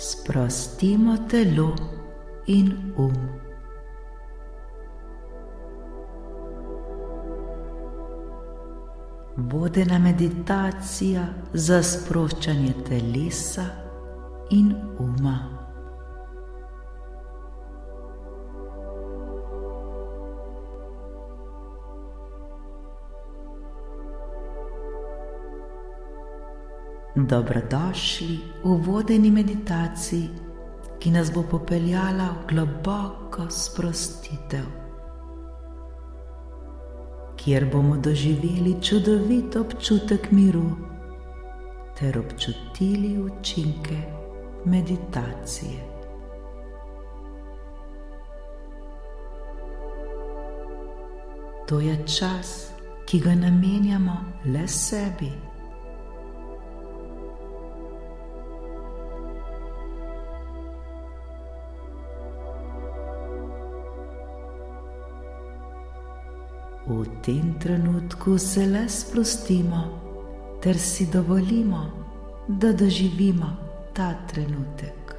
Sprostimo telo in Vodena meditacija za sproščanje telesa in uma. Dobrodošli v vodeni meditaciji, ki nas bo popeljala v globoko sprostitev, kjer bomo doživeli čudovit občutek miru ter občutili učinke meditacije. To je čas, ki ga namenjamo le sebi. V tem trenutku se le sprostimo ter si dovolimo, da doživimo ta trenutek.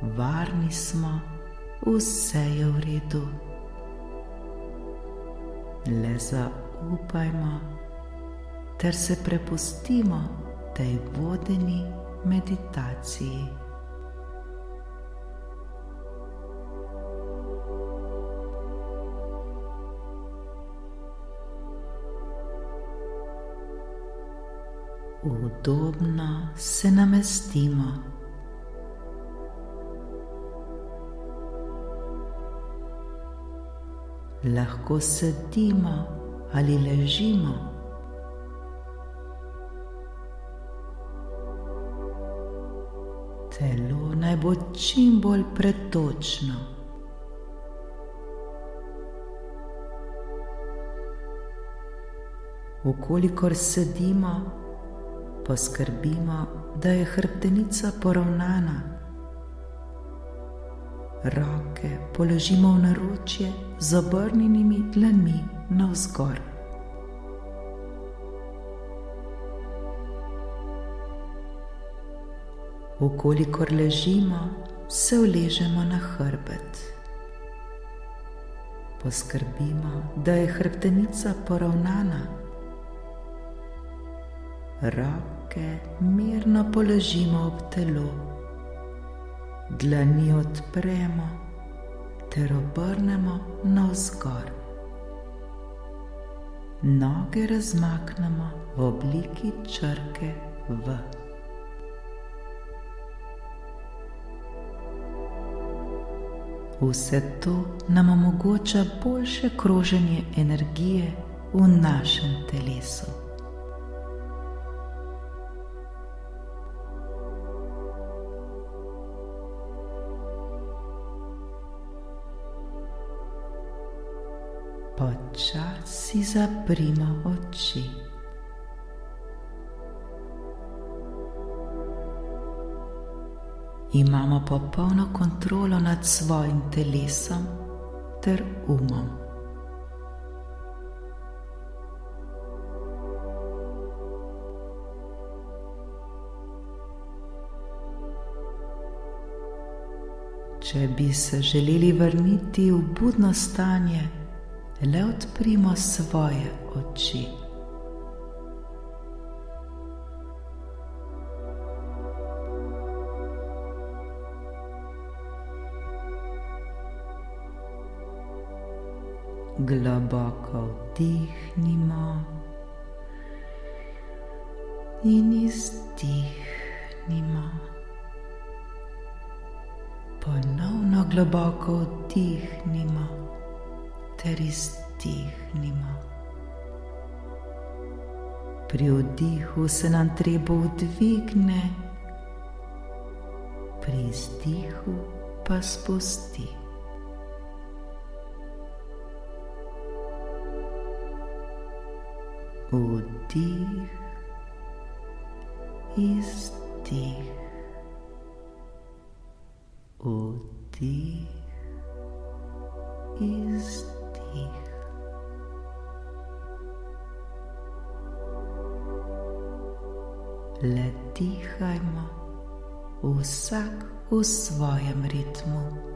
Varni smo, vse je v redu. Le zaupajmo ter se prepustimo tej vodeni meditaciji. Udobno se namestimo. Lahko sedimo ali ležimo. Telo naj bo čim bolj pretočno. Vkolikor sedimo, poskrbimo, da je hrbtenica poravnana. Roke položimo v naročje z obrnjenimi dlanmi navzgor. Vkolikor ležimo, se uležemo na hrbet. Poskrbimo, da je hrbtenica poravnana. Roke mirno položimo ob telo, dlani odpremo ter obrnemo navzgor. Noge razmaknemo v obliki črke V. Vse to nam omogoča boljše kroženje energije v našem telesu. Počasi zaprimo oči. Imamo popolno kontrolo nad svojim telesom ter umom. Če bi se želeli vrniti v budno stanje, le odprimo svoje oči. Globoko vdihnimo in izdihnimo. Ponovno globoko vdihnimo ter izdihnimo. Pri vdihu se nam trebuh dvigne, pri izdihu pa spusti. Vdih, izdih, vdih, izdih. Le dihajmo vsak v svojem ritmu.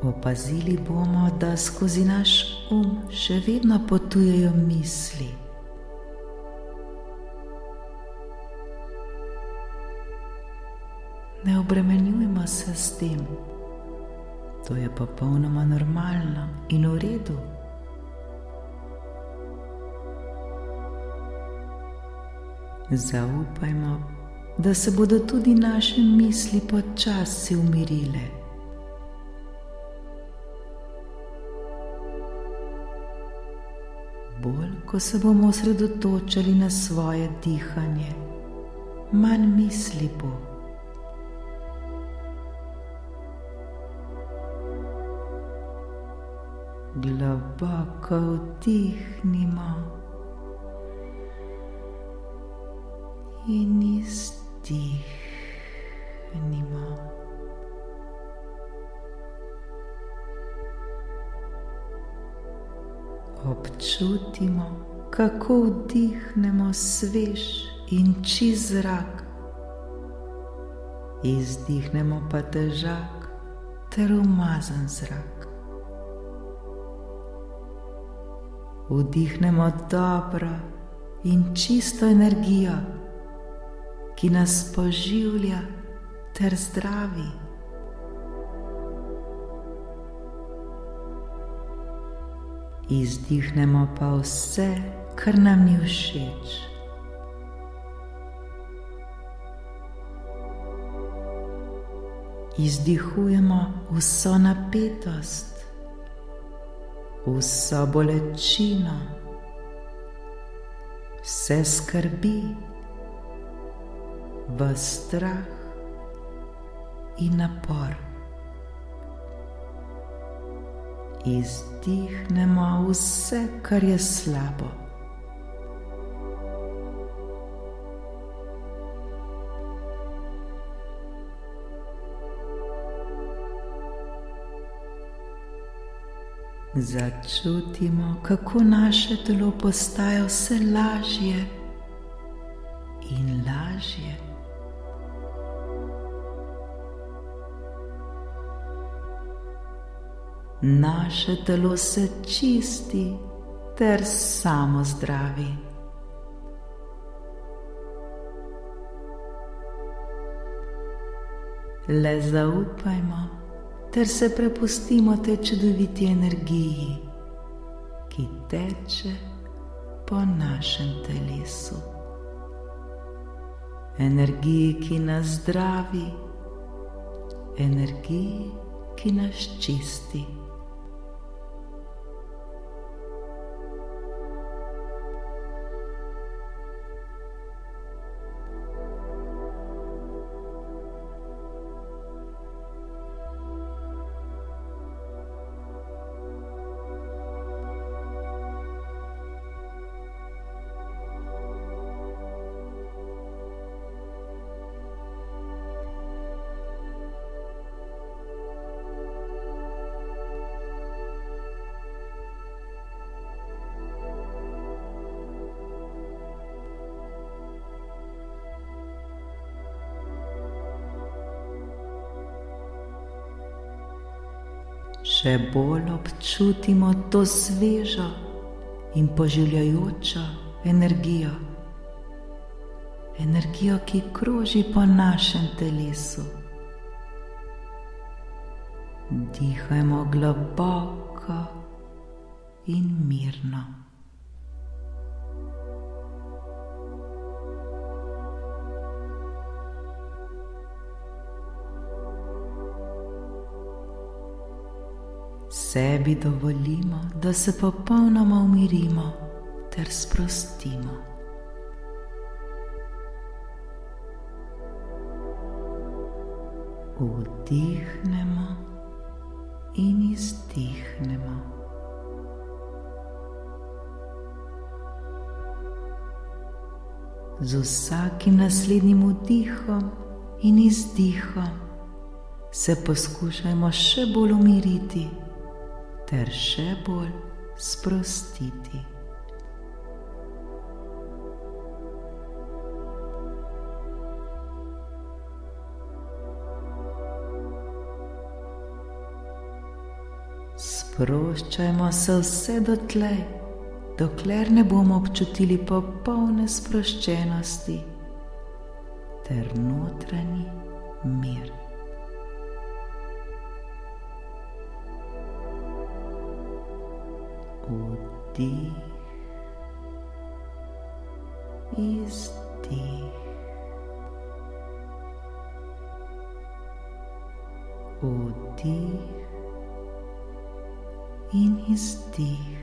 Opazili bomo, da skozi naš še vedno potujejo misli. Ne obremenjujmo se s tem. To je popolnoma normalno in v redu. Zaupajmo, da se bodo tudi naše misli počasi umirile. Bolj, ko se bomo osredotočili na svoje dihanje, manj misli bo. Globoko vdihnimo in izdihnimo. Občutimo, kako vdihnemo svež in čist zrak, izdihnemo pa težak ter umazan zrak. Vdihnemo dobro in čisto energijo, ki nas poživlja ter zdravi. Izdihnemo pa vse, kar nam ni všeč. Izdihujemo vso napetost, vso bolečino, vse skrbi, ves strah in napor. Izdihnemo vse, kar je slabo. Začutimo, kako naše telo postaja vse lažje in lažje. Naše telo se čisti ter samo zdravi. Le zaupajmo ter se prepustimo tej čudoviti energiji, ki teče po našem telesu. Energiji, ki nas zdravi, energiji, ki nas čisti. Še bolj občutimo to svežo in poživljajočo energijo. Energijo, ki kroži po našem telesu. Dihajmo globoko in mirno. Sebi dovolimo, da se popolnoma umirimo ter sprostimo. Vdihnemo in izdihnemo. Z vsakim naslednjim vdihom in izdihom se poskušajmo še bolj umiriti ter še bolj sprostiti. Sproščajmo se vse dotlej, dokler ne bomo občutili popolne sproščenosti ter notranji mir. Vdih, izdih. Vdih in izdih.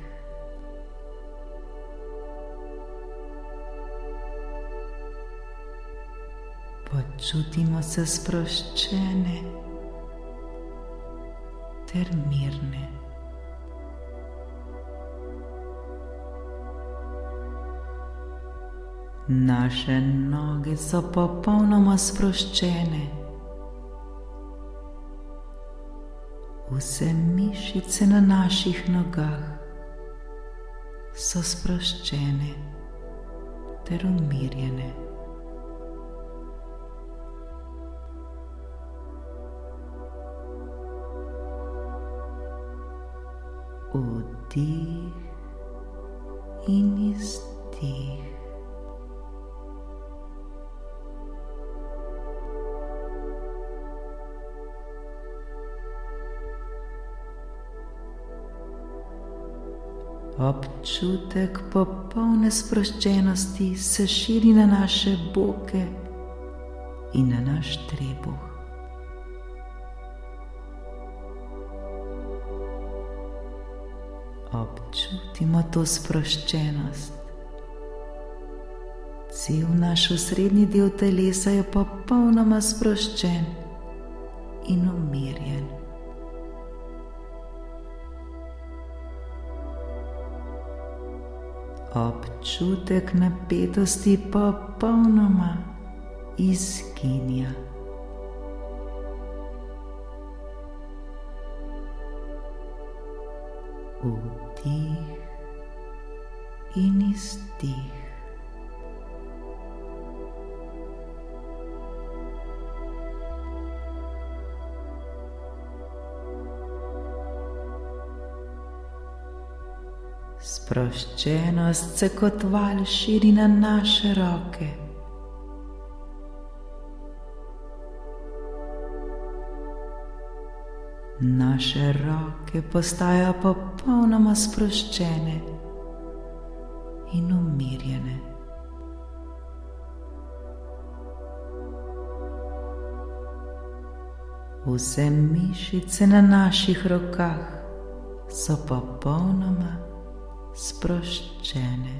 Počutimo se sproščene ter mirne. Naše noge so popolnoma sproščene. Vse mišice na naših nogah so sproščene ter umirjene. Vdih in izdih. Občutek popolne sproščenosti se širi na naše boke in na naš trebuh. Občutimo to sproščenost. Cel naš osrednji del telesa je popolnoma sproščen in umirjen. Občutek napetosti popolnoma izginja. Vdih in izdih. Sproščenost se kot val širi na naše roke. Naše roke postajajo popolnoma sproščene in umirjene. Vse mišice na naših rokah so popolnoma sproščene.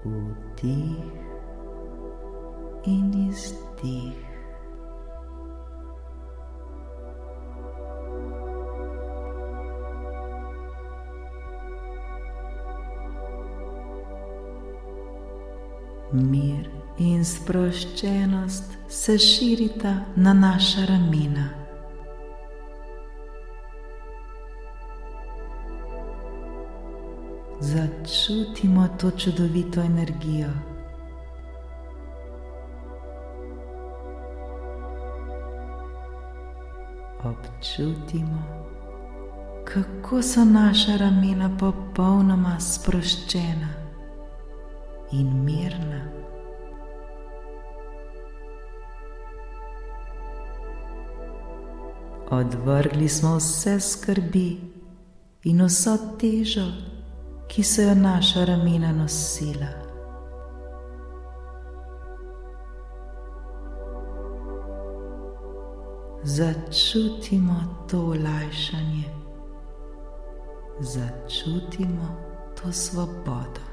Vdih in izdih. Mir in sproščenost se širita na naša ramena. Začutimo to čudovito energijo. Občutimo, kako so naša ramena popolnoma sproščena in mirna. Odvrgli smo vse skrbi in vso težo, ki so jo naša ramena nosila. začutimo to olajšanje, začutimo to svobodo.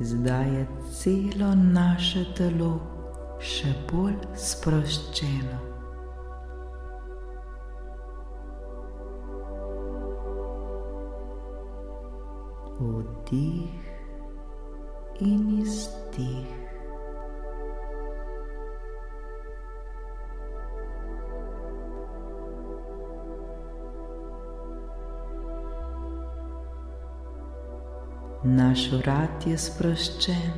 Zdaj je celo naše telo še bolj sproščeno. Vdih in izdih. Naš vrat je sproščen.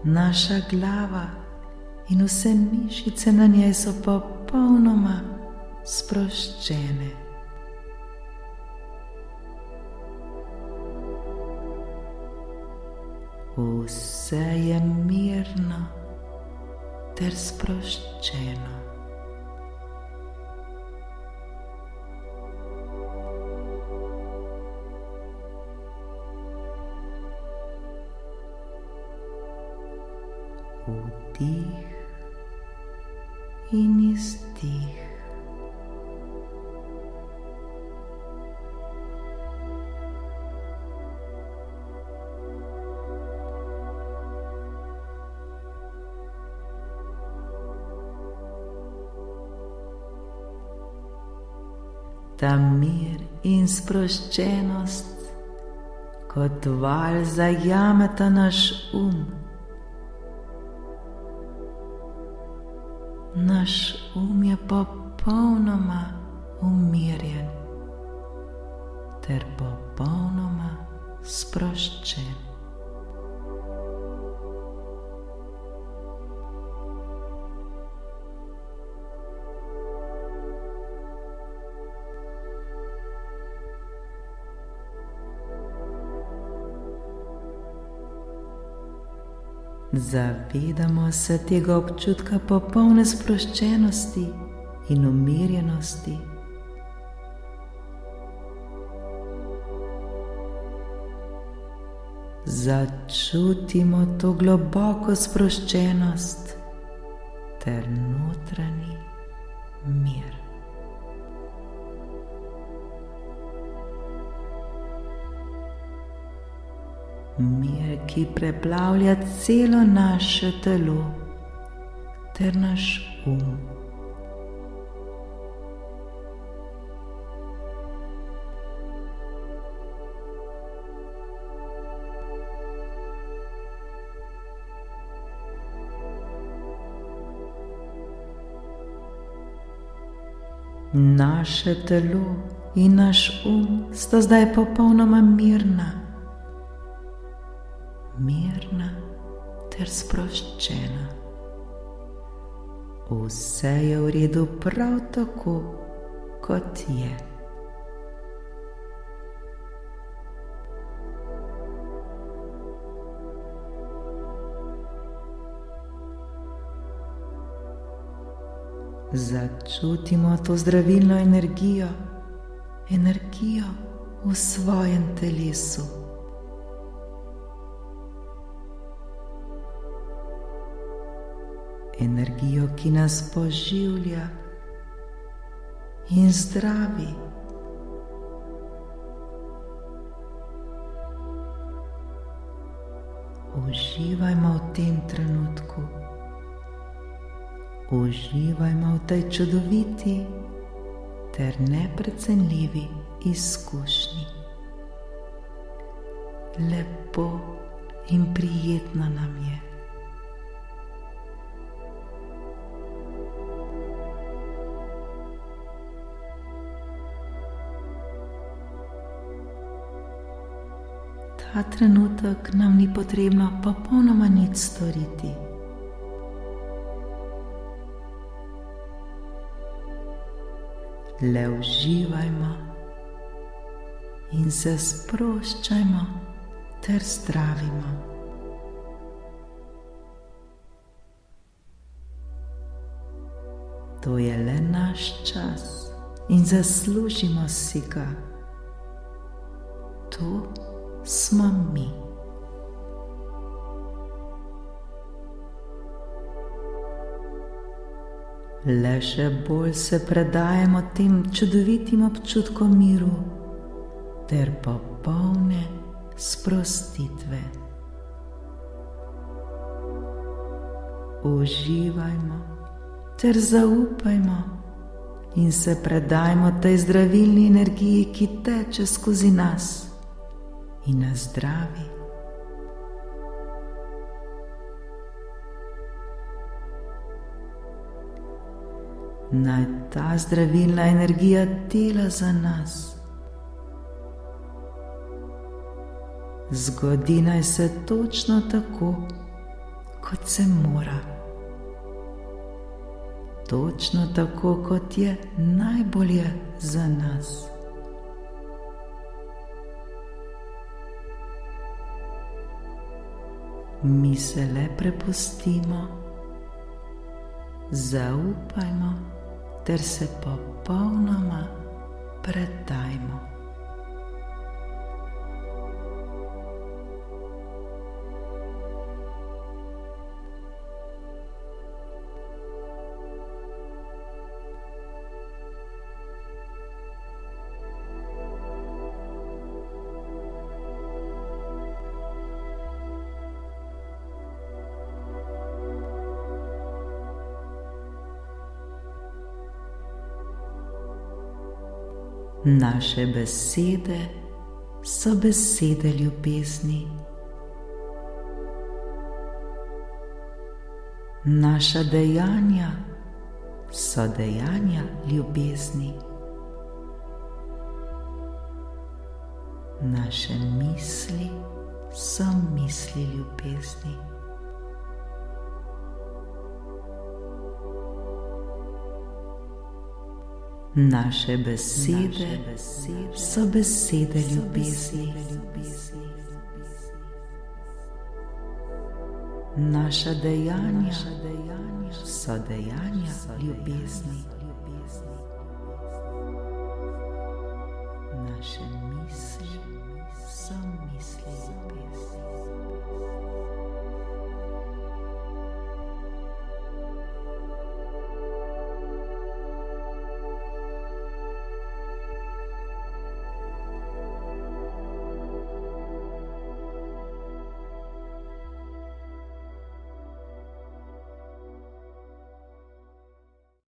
Naša glava in vse mišice na njej so popolnoma sproščene. Vse je mirno ter sproščeno. Vdih in izdih. Ta mir in sproščenost kot val zajameta naš Naš je popolnoma umirjen ter popolnoma sproščen. Zavedamo se tega občutka popolne sproščenosti in umirjenosti. Začutimo to globoko sproščenost ter notranji mir. Mir, ki preplavlja celo naše telo ter naš Naše telo in naš sta zdaj popolnoma mirna ter sproščena. Vse je v redu prav tako, kot je. Začutimo to zdravilno energijo v svojem telesu. Energijo, ki nas poživlja in zdravi. Uživajmo v tem trenutku. Uživajmo v tej čudoviti ter neprecenljivi izkušnji. Lepo in prijetno nam je. Ta trenutek nam ni potrebno popolnoma nič storiti. Le uživajmo in se sproščajmo ter zdravimo. To je le naš čas in zaslužimo si ga. tu smo mi. Le še bolj se predajemo tem čudovitim občutkom miru ter popolne sprostitve. Uživajmo ter zaupajmo in se predajmo tej zdravilni energiji, ki teče skozi nas in nas zdravi. Naj ta zdravilna energija dela za nas. Zgodi naj se točno tako, kot se mora. Točno tako, kot je najbolje za nas. Mi se le prepustimo, zaupajmo ter se popolnoma predajmo. Naše besede so besede ljubezni. Naša dejanja so dejanja ljubezni. Naše misli so misli ljubezni. Naše besede so besede ljubezni. Naša dejanja so dejanja ljubezni.